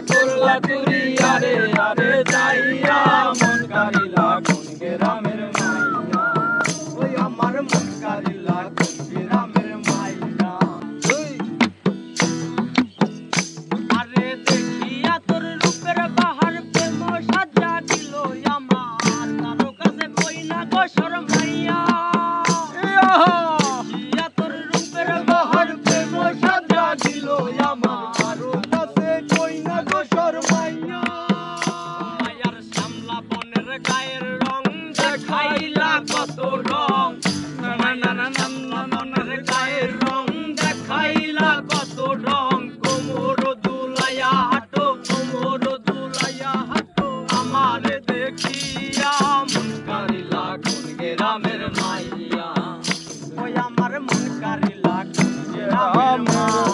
করলা চুরি আরে আরে যাইয়া মন কারিলা কোন গ্রামের মাইয়া ওই আমার মন কারিলা কোন গ্রামের মাইয়া আরে দেখিয়া তোর রূপের বাহার প্রেম সাজা দিল আমার কারো কাছে কই না গো শরমাইয়া দেখিয়া তোর রূপের বাহার প্রেম সাজা দিল আমার কারো কাছে কই না গো শরমাইয়া মায়ার শ্যামলা বনের গায়ের রং দেখাইলা কত রং শ্যামলা বনের গায়ের রং দেখাইলা কত রং কোমর দুলাইয়া হাঁটো কোমর দুলাইয়া হাঁটো আমারে দেখিয়া মন কারিলা কোন গ্রামের মাইয়া ওই আমার মন কারিলা কোন গ্রামের মাইয়া